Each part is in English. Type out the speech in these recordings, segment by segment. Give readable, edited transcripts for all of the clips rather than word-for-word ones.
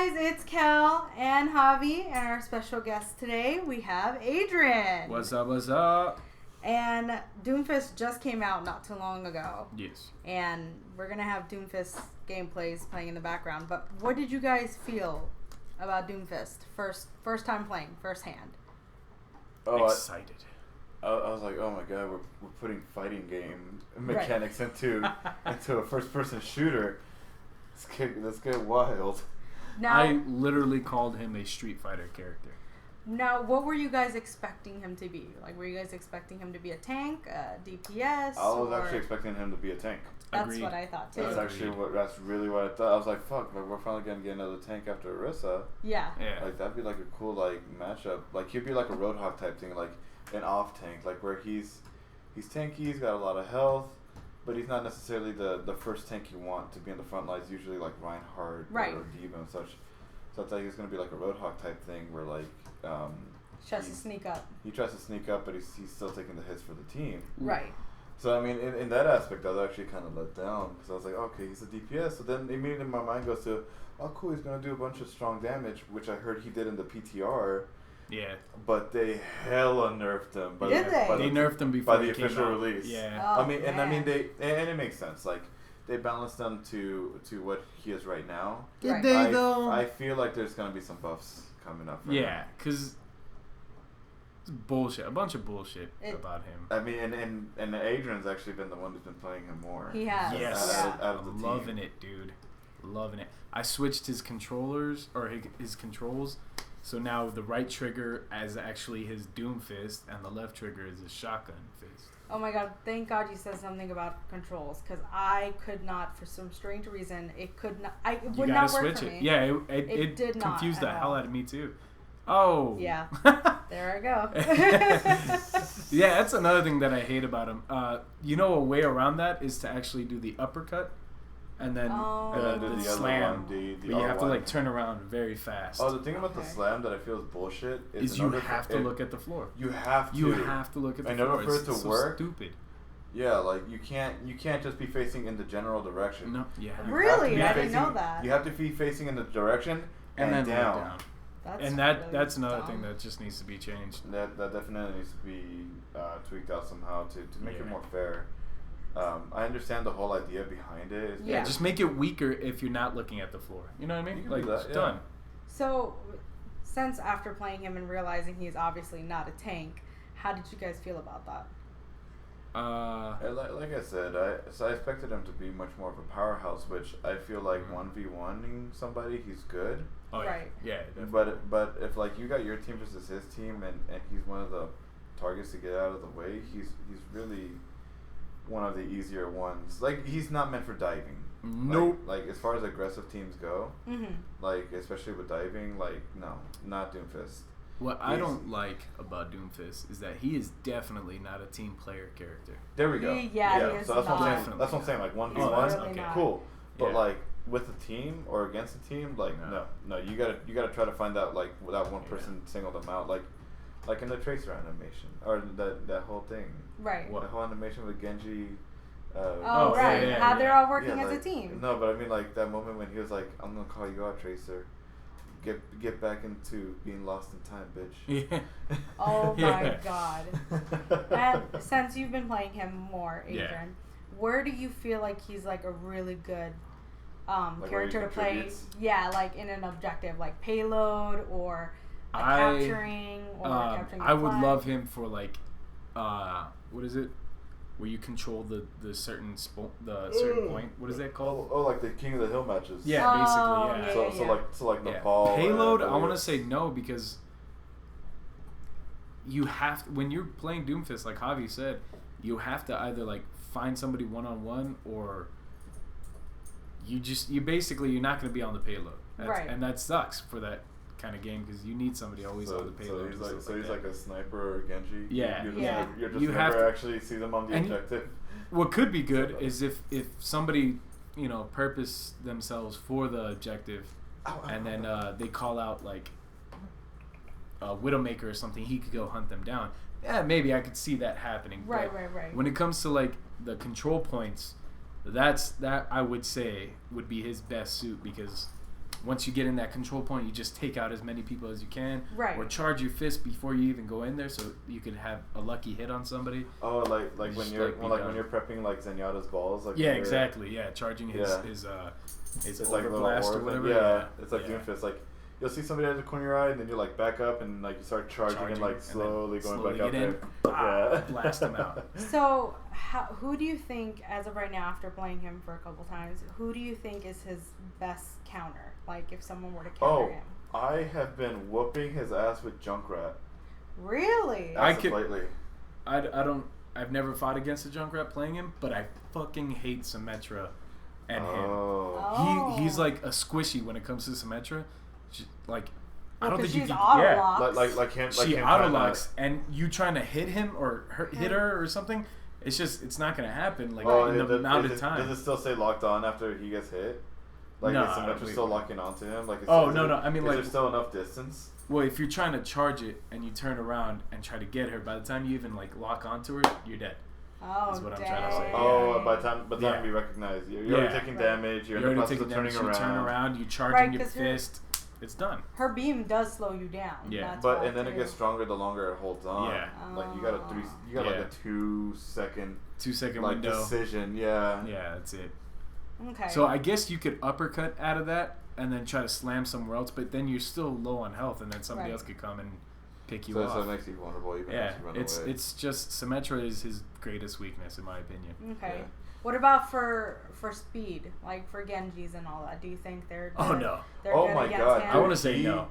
guys, it's Cal and Javi, and our special guest today, we have Adrian. What's up, what's up? And Doomfist just came out not too long ago. Yes. And we're going to have Doomfist gameplays playing in the background. But what did you guys feel about Doomfist? First time playing, first hand. Oh, Excited. I was like, oh my god, we're putting fighting game mechanics into a first person shooter. Let's get wild. Now, I literally called him a Street Fighter character. Now, what were you guys expecting him to be? Like, were you guys expecting him to be a tank, a DPS? I was actually expecting him to be a tank. That's Agreed. what I thought too. That's really what I thought. I was like, fuck, like we're finally gonna get another tank after Orisa. Yeah. Like that'd be like a cool like matchup. Like he'd be like a Roadhog type thing, like an off tank, like where he's tanky, he's got a lot of health, but he's not necessarily the first tank you want to be in the front lines. Usually like Reinhardt or Diva and such. So I thought he was gonna be like a Roadhog type thing where like tries to sneak up. He tries to sneak up, but he's still taking the hits for the team. Right. So I mean, in that aspect, I was actually kind of let down because I was like, okay, he's a DPS. So then immediately my mind goes to, oh cool, he's gonna do a bunch of strong damage, which I heard he did in the PTR. Yeah. But they hella nerfed him. They nerfed him before by the he came official out. release. Yeah. Oh, I mean, and it makes sense. Like they balanced him to what he is right now. Did they though? I feel like there's gonna be some buffs coming up. For him. Yeah, because it's bullshit. A bunch of bullshit about him. I mean, and Adrian's actually been the one who's been playing him more. He has. Yes. Yeah. Out of the I'm team. loving it, dude. Loving it. I switched his controllers, or his controls, so now the right trigger is actually his Doomfist, and the left trigger is his Shotgun Fist. Oh my god, thank God you said something about controls, because I could not, for some strange reason, it would not work for me. Yeah, it did not confused the at hell all. out of me too. Oh. Yeah. There I go. Yeah, that's another thing that I hate about him. You know, a way around that is to actually do the uppercut and then the slam. But you have to like turn around very fast. Oh, the thing about the slam that I feel is bullshit is you have to look at the floor. You have to. You have to look at the in floor. order for it to so work. Stupid. Yeah, like you can't just be facing in the general direction. No, yeah. Really? I didn't know that. You have to be facing in the direction and then down. That's another thing that just needs to be changed. That definitely needs to be tweaked out somehow to make it more fair. I understand the whole idea behind it. Yeah, just make it weaker if you're not looking at the floor. You know what I mean? Like, that, done. So, since after playing him and realizing he's obviously not a tank, how did you guys feel about that? Like I said, I expected him to be much more of a powerhouse, which I feel like 1v1ing somebody, he's good. Oh, right. Yeah. Definitely. But if like you got your team versus his team and he's one of the targets to get out of the way, he's really one of the easier ones. Like he's not meant for diving. Nope. Like as far as aggressive teams go, Mm-hmm. like especially with diving, like no, not Doomfist. What I don't like about Doomfist is that he is definitely not a team player character. There we go. He is so that's not. what I'm saying. That's what I'm saying. Like 1v1, okay. cool. But Yeah. like with a team or against a team, like no, you gotta try to find out like without one person single them out, like in the Tracer animation or that whole thing. Right. The whole animation with Genji. Right. Yeah, How they're all working Yeah, as like, a team. No, but I mean like that moment when he was like, "I'm gonna call you out, Tracer. Get back into being lost in time, bitch." Yeah. Oh my Yeah. God. And since you've been playing him more, Adrian, where do you feel like he's like a really good Like character to play? contributes? Yeah, like in an objective, like payload or capturing or capturing the I would flag. love him for like, what is it? Where you control the certain certain point. What is that called? Oh, like the King of the Hill matches. Yeah, basically, yeah. So like Yeah. Nepal. Payload, and I want to say no because you have to, when you're playing Doomfist, like Javi said, you have to either like find somebody one-on-one or you're not going to be on the payload. Right. And that sucks for that kind of game because you need somebody always on the payload. So he's like a sniper or Genji. Yeah. You're just You have never to actually see them on the objective. What could be good is if somebody purpose themselves for the objective, and then they call out like a Widowmaker or something, he could go hunt them down. Yeah, maybe I could see that happening. Right. When it comes to like the control points, that I would say would be his best suit because once you get in that control point, you just take out as many people as you can. Right. Or charge your fist before you even go in there, so you could have a lucky hit on somebody. Oh, like when you're when you're prepping like Zenyatta's balls. Like yeah, exactly. Yeah, charging his it's like blast or whatever. Yeah, it's like Doomfist. Like you'll see somebody out of the corner of your eye, and then you like back up and like you start charging and like slowly going back up there. Yeah, blast them out. So, who do you think, as of right now, after playing him for a couple times, who do you think is his best counter? Like, if someone were to counter him. I have been whooping his ass with Junkrat. Really? Lately. I've never fought against a Junkrat playing him, but I fucking hate Symmetra and him. He's like a squishy when it comes to Symmetra. Like, I don't think you can. Yeah, like him. She auto locks, and you trying to hit him or hit her or something. It's not gonna happen. Like in the amount of time. Does it still say locked on after he gets hit? Like is Symmetra still locking onto him? Like no. I mean, is like, there still enough distance? Well, if you're trying to charge it and you turn around and try to get her, by the time you even like lock onto her, you're dead. Oh, is what I'm trying to say. Oh, by the time you recognize, you're already taking damage. You're in the process of turning around. You turn around, you charging your fist. It's done. Her beam does slow you down. Yeah, and then it gets stronger the longer it holds on. Yeah, like you got like a 2 second like window decision. Yeah, that's it. Okay. So I guess you could uppercut out of that and then try to slam somewhere else, but then you're still low on health, and then somebody else could come and pick you off. So it makes you vulnerable. Even if you run away. It's just Symmetra is his greatest weakness in my opinion. Okay. Yeah. What about for speed, like for Genjis and all that? Do you think they're good? Oh no! Oh my god! I want to say no.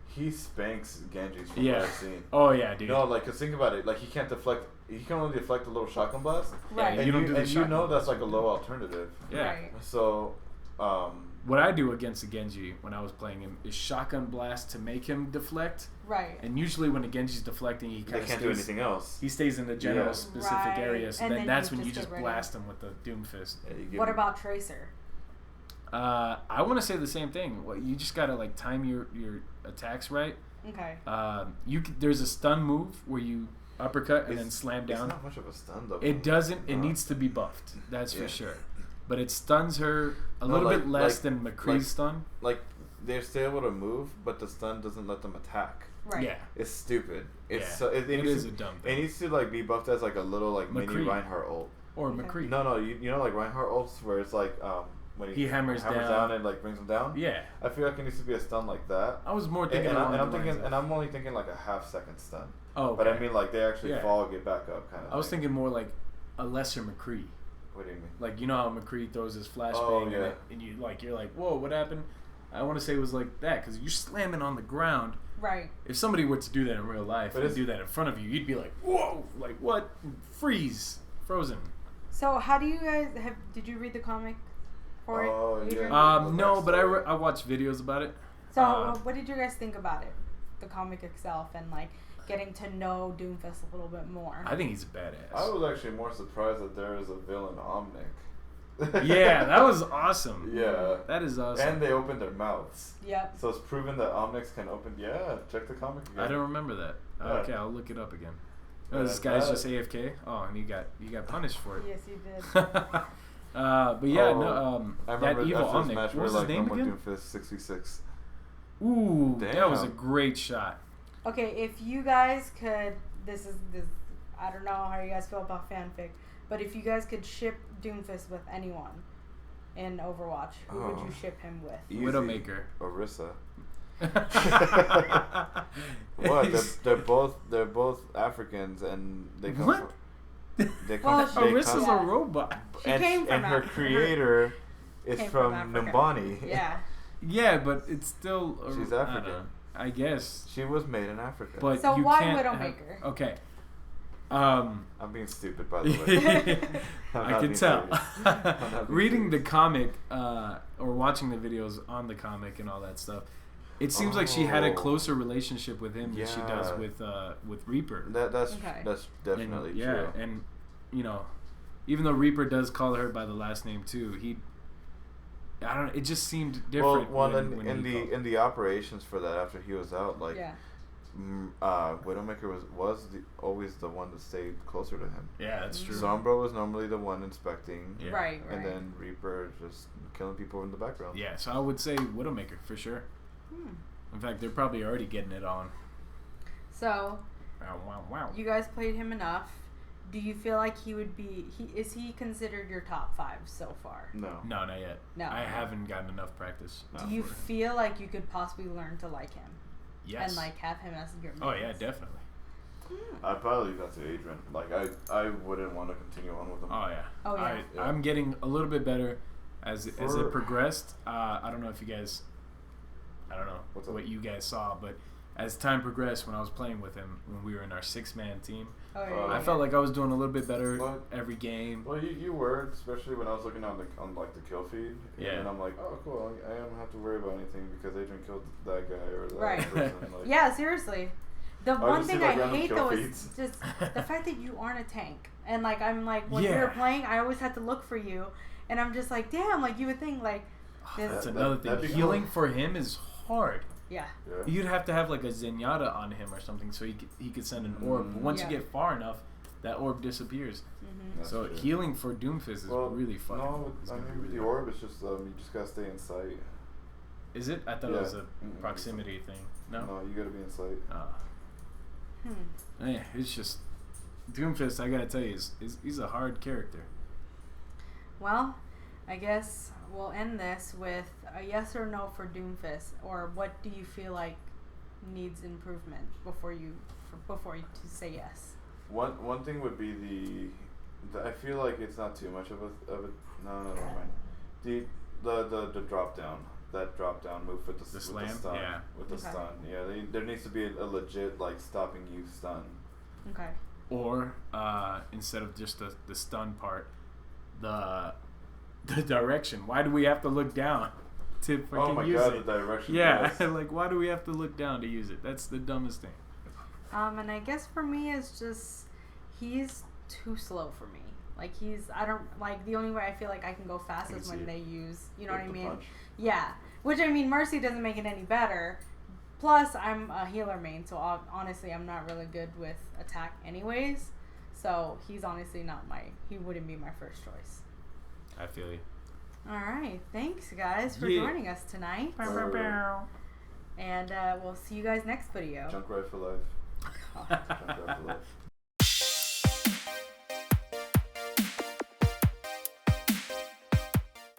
He spanks Genjis from what I've seen. Oh yeah, dude. No, like, cause think about it. Like he can't deflect. He can only deflect a little shotgun blast. Right. And you know that's like a low alternative. Yeah. Right. So, what I do against a Genji when I was playing him is shotgun blast to make him deflect. Right. And usually when a Genji's deflecting, he kind of can't do anything else. He stays in the general specific area, so then that's when you just right blast him with the Doomfist. Yeah, what about Tracer? I want to say the same thing. Well, you just gotta like time your attacks right. Okay. There's a stun move where you uppercut and then slam down. It's not much of a stun though. It doesn't. It needs to be buffed. That's for sure. But it stuns her a little bit less than McCree's stun. Like they're still able to move, but the stun doesn't let them attack. Right. Yeah. It's stupid. It's it is a dumb thing. It needs to like be buffed as like a little like mini Reinhardt ult. Or McCree. No, you know like Reinhardt ults where it's like when he hammers down and like brings him down. Yeah. I feel like it needs to be a stun like that. I was more thinking I'm only thinking like a half-second stun. Oh. Okay. But I mean like they actually fall, get back up kind of. I was thinking more like a lesser McCree. What do you mean? Like you know how McCree throws his flashbang and you're like, whoa, what happened? I want to say it was like that because you're slamming on the ground. Right. If somebody were to do that in real life and do that in front of you, you'd be like, whoa, like what? Freeze, frozen. So how do you guys did you read the comic for it? Yeah. No, but I watched videos about it. So what did you guys think about it? The comic itself and like getting to know Doomfist a little bit more. I think he's a badass. I was actually more surprised that there is a villain Omnic. Yeah, that was awesome. Yeah. That is awesome. And they opened their mouths. Yep. So it's proven that Omnics can open. Yeah, check the comic again. I don't remember that. Yeah. Okay, I'll look it up again. Oh, this guy's just AFK. Oh, and you got punished for it. Yes, you did. But yeah, I remember that evil after this Omnic. match, What was his name again? Doomfist 66. Ooh, damn. That was a great shot. Okay, if you guys could, this I don't know how you guys feel about fanfic, but if you guys could ship Doomfist with anyone in Overwatch, who would you ship him with? Easy. Widowmaker. Orisa. What? They're both Africans and they come what? Orisa's a robot. She came from and her creator is from Numbani. Yeah. Yeah, but it's still. She's African. I guess. She was made in Africa. But so you why can't Widowmaker? Okay. I'm being stupid, by the way. I can tell. Reading the comic or watching the videos on the comic and all that stuff, it seems like she had a closer relationship with him than she does with Reaper. That's definitely true. Yeah, and you know, even though Reaper does call her by the last name too, I don't know. It just seemed different. Well, in the operations for that after he was out, like. Yeah. Widowmaker was always the one that stayed closer to him. Yeah, that's true. Sombra was normally the one inspecting. Yeah. Right. And then Reaper just killing people in the background. Yeah, so I would say Widowmaker for sure. In fact, they're probably already getting it on. So, wow. You guys played him enough. Do you feel like he would be? Is he considered your top 5 so far? No, not yet. No, I haven't gotten enough practice. Do you feel like you could possibly learn to like him? Yes. And like have him as your main? Oh yeah, definitely. I'd probably leave that to Adrian. Like I wouldn't want to continue on with him. Oh yeah. Oh yeah. I'm getting a little bit better as it progressed. I don't know if you guys, I don't know what you guys saw, but as time progressed, when I was playing with him, when we were in our 6-man team, I felt like I was doing a little bit better every game. Well, you were, especially when I was looking on the kill feed. Yeah. And I'm like, oh cool, I don't have to worry about anything because Adrian killed that guy or that person. Like, yeah, seriously. The one thing I hate though is feeds. just the fact that you aren't a tank, and like I'm like when we were playing, I always had to look for you, and I'm just like, damn, like you would think like. That's another thing. Healing for him is hard. Yeah. You'd have to have like a Zenyatta on him or something so he could send an orb. But once you get far enough, that orb disappears. So true. Healing for Doomfist is really fun. No, I mean really the orb is just you just gotta stay in sight. Is it? I thought it was a proximity thing. No, you gotta be in sight. Yeah, it's just Doomfist. I gotta tell you, he's a hard character. Well, I guess we'll end this with a yes or no for Doomfist, or what do you feel like needs improvement before you to say yes. One thing would be the I feel like it's not too much of a no never mind. The drop down. That drop down move with the slam, with the stun. With the stun. Yeah, there needs to be a legit like stopping you stun. Okay. Or instead of just the stun part, the direction. Why do we have to look down to freaking use it? The direction. Yeah, like why do we have to look down to use it? That's the dumbest thing. And I guess for me it's just he's too slow for me. Like I don't like the only way I feel like I can go fast is when they use, you know what I mean? Punch. Yeah, which I mean Mercy doesn't make it any better. Plus I'm a healer main, so honestly I'm not really good with attack anyways. So he's honestly he wouldn't be my first choice. I feel you. All right, thanks guys for joining us tonight. And we'll see you guys next video. Junk right for life. Junk right for life.